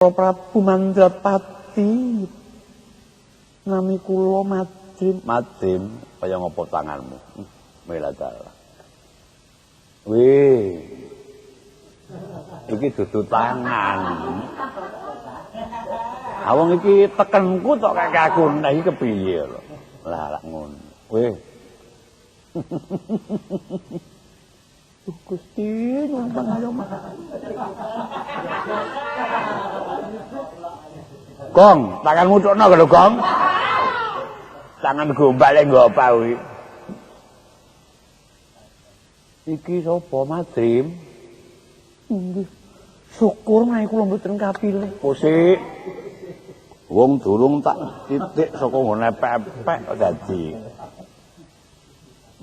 Prabu Mandrapati nami kula Madrim kaya ngopo tanganmu Meladala weh iki dudu tangan awang iki tekenku tok kakek aku nek iki kepiye lho lah lak ngono weh Gusti nyuwun pangayoman Gong tanganmu tukno lho Gong tangan gombale nggo apa kuwi iki sapa Madrim nggih syukur nek kula mboten kapilih Kusik wong durung tak titik saka ngene pepek kok dadi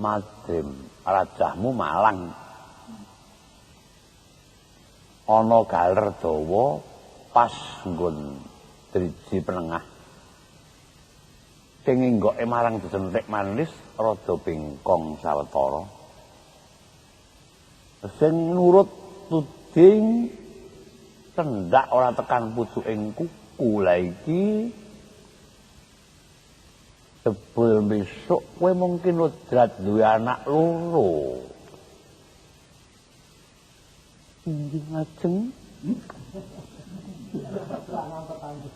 Madrim rajahmu Malang ana galer dawa pas nggon driji penengah sing nggoke marang disentik manis rada bengkong sawetara sing nurut tuding cendak ora tekan pucuking kuku la iki sebel besok kowe mungkin lodrat duwe anak loro inggih ngajeng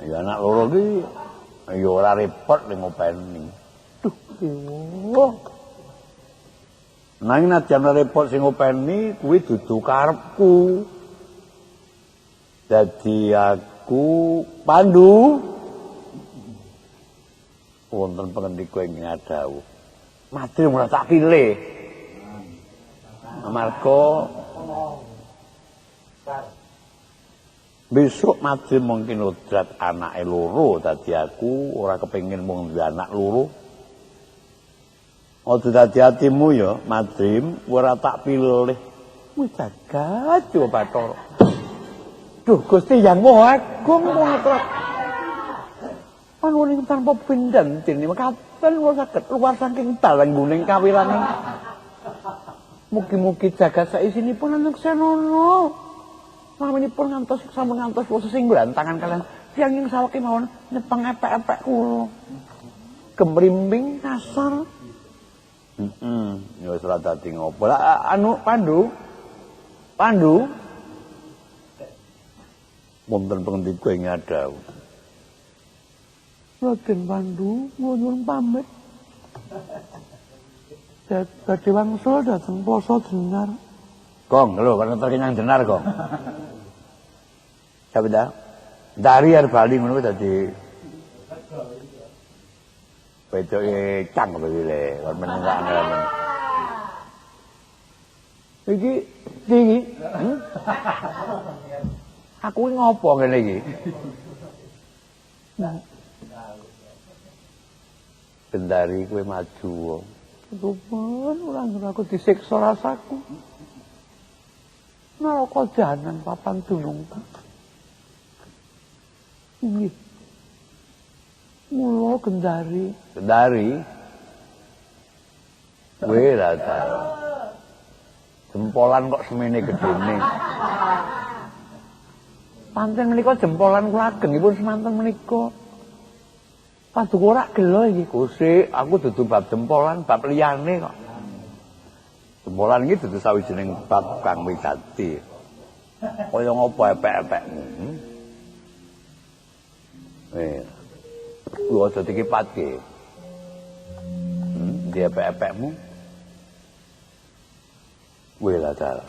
ya anak loro iki ya ora repot ning ngopeni duh ewo nang najan repot sing ngopeni kuwi dudu karepku dadi aku Pandu wonten pengendika ing ngadhawuh mati ora tak pilih amarga besok mati mungkin lodrat anake loro dadi aku ora kepengin mung duwe anak loro aja dadi atimu ya Madrim ora tak pilih wis jagat yo Bathara duh Gusti Yang Maha Agung mutlak panuwun tanpa pindhan dene mekaten kula saged luar saking dalang guning kawilane mugi-mugi jagat saisinipun antuk senana naminipun ngantos sampun ngantos kula sesinggulan tangan kalian tiyang ing saweke mawon nyepeng epek-epek kula gemrimbing kasar ya wis ora dadi ngopo anu Pandu wonten pengendika ing ngadhawuh Raden Pandu nyuwun pamit badhe wangsul dhateng Pasa Jenar Gong lho kan terkenyang Jenar Gong sabda dari arep bali ngono dadi wedoke cang wile kon menengak ngene iki aku iki ngopo ngene iki Bendari kowe maju wong Tuhan ora aku disiksa rasaku neraka jahanam papan dunungku nggih mula Gendari kowe ra jempolan kok semene gedene pancen menika jempolan kula agengipun semanten menika Paduka ora gelo iki Gusti aku dudu bab jempolan bab liyane kok jempolan iki dudu sawijining bab kang wigati kaya ngopo epek-epekmu lu aja dikipatke dia epek-epekmu wela dal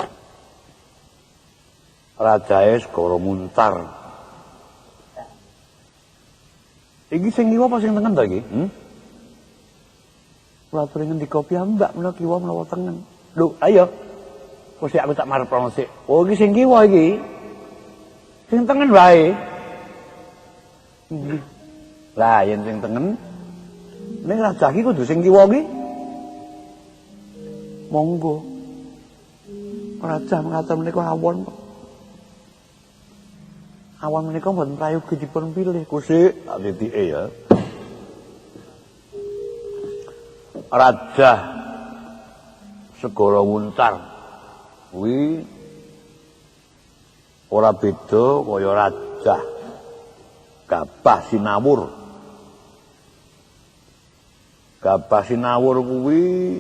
rajae Segara Muncar iki sing kiwa apa sing tengen to iki kula aturi ngendika piyambak menawa kiwa menawa tengen lho ayo Gusti aku tak marep sik oh iki sing kiwa iki sing tengen wae lah yen sing tengen ning raja iki kudu sing kiwa iki monggo raja mengatur menika awon menika mboten prayogi dipun pilih Gusti tak titike ya Raja Segara Muncar kuwi ora beda kaya raja Gabah Sinawur. Gabah Sinawur kuwi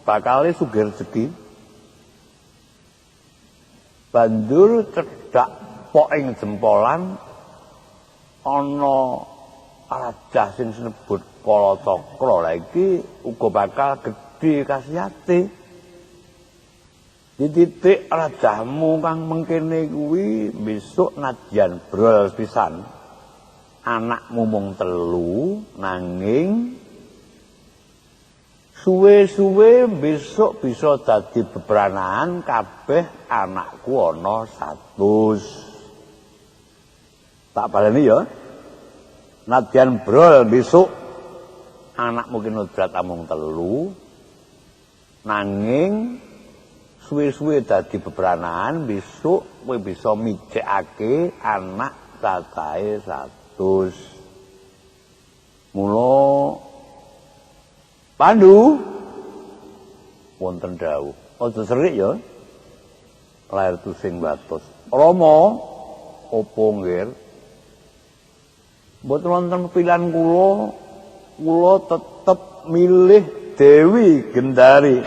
bakale sugih rezeki. Banjur cedhak pok ing jempolan ana raja sing sinebut Kalacakra. Lah iki uga bakal gedhe kasihate. Dititik rajamu kang mengkene kuwi besok nadyan brol pisan. Anakmu mung 3 nanging suwe-suwe besok bisa dadi bebranahan kabeh anakku ana 100. Tak baleni ya. Nadyan brol besok anakmu kinodrat amung 3 nanging suwe-suwe dadi bebranahan besok kowe bisa mijekake anak cacahe 100. Mula Pandu wonten dawuh, aja serik ya. Lair tusing batos. Rama apa nggir? Mboten wonten pilihan kula tetep milih Dewi Gendari.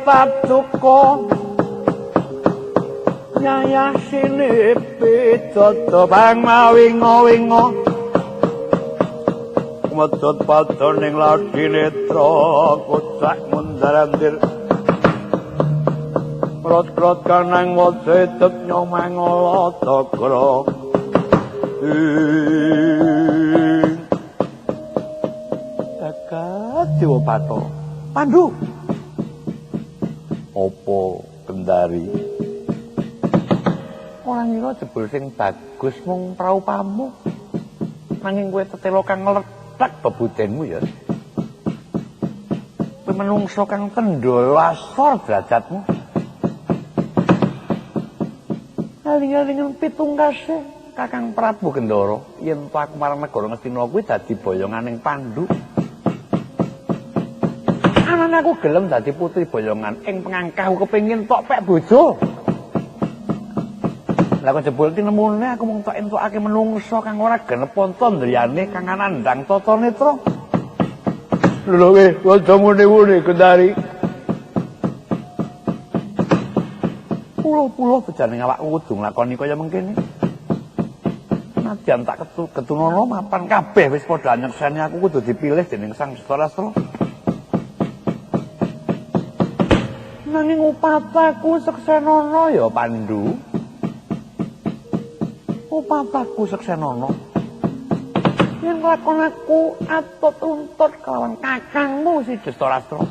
Patuko nyaya sini pitoto bang mawingo-wingo medot padha ning ladi netra kocak mundarandir rot-rot kanang waca tek nyomangala takra Jagat Dewa Bathara Pandu Opo Gendari ora ngira jebul sing bagus mung praupamu nanging kowe tetelo kang ngletak bebudenmu ya kowe menungso kang kendholo asor derajatmu aling-alingen pitungkase Kakang Prabu Gendara yen to aku marang negara Ngastina kuwi dadi boyonganing Pandu anane aku gelem dadi putri boyongan ing pengangkahku kepengin tok pek bojo. Lah kok jebul tinemune aku mung tok entokake menungso kang ora genep tandriyane kang anandang tata netra. Lho kowe aja muni-muni Gendari. Pulo-pulo bejane awakku kudu nglakoni kaya mengkene. Nadyan tak ketunono mapan kabeh wis padha nyekseni aku kudu dipilih dening Sang Sestarastra. Nanging upataku Seksenana ya Pandu. Upataku Seksenana. Yen lakon aku atut-untut kelawan kakangmu si Destarastra.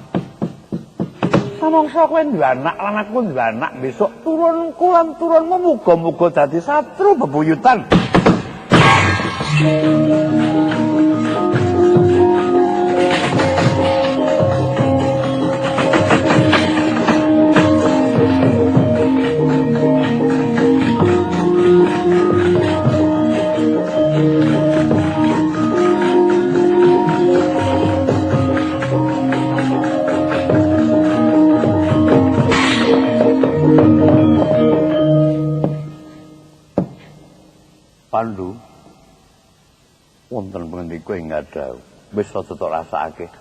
Samangsa kowe duwe anak lan aku duwe anak, besok turunku lan turunmu muga-muga dadi satru bebuyutan. Pandu wonten pangandika ing ngadhau wis aja tok rasakake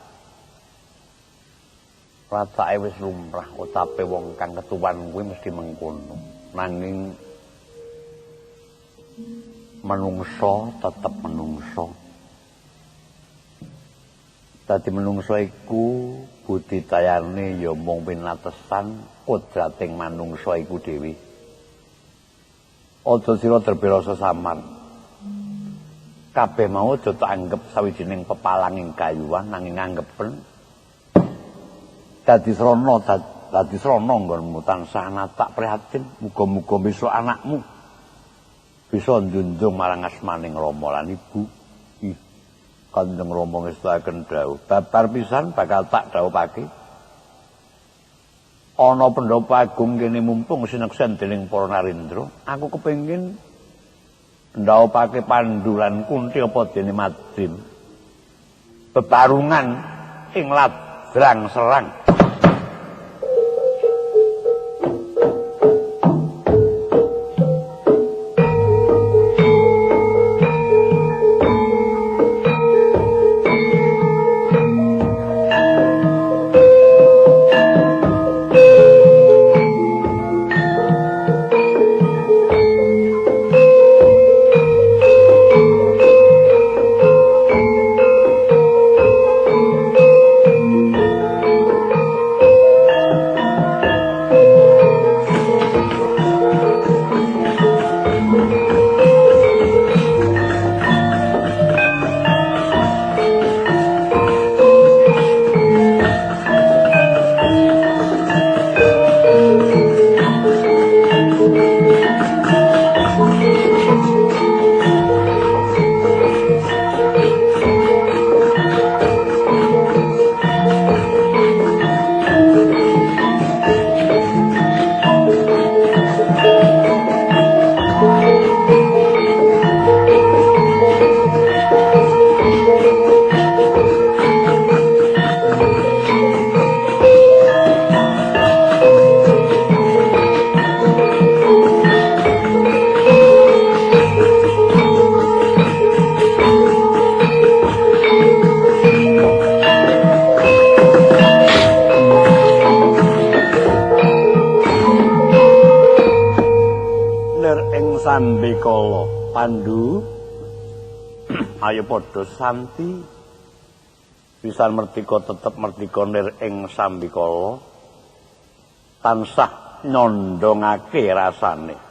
rasake wis lumrah ucape wong kang ketuwan kuwi mesti mengkono nanging manungsa tetep manungsa dadi manungsa iku budidayane ya mung pinatesan kodrating manungsa iku dhewe. Aja sira derberasa samar. Kabeh mau aja tak anggep sawijining pepalanging gayuhan nanging anggepen dadi srana nggonmu tansah natak prihatin muga-muga besok anakmu bisa njunjung marang asmaning Rama lan Ibu. Kanjeng Rama ngestakaken dawuh babar pisan bakal tak dawuhake ana pendopo agung kene mumpung sineksen dening para narendra, aku kepengin ndhaupake Pandhu lan Kunti apa dene Madrim. Bebarungan ing ladrang serang. Sambikala Pandhu ayo padha santi pisan mertika tetep mertika nir ing Sambikala tansah nyondhongake rasane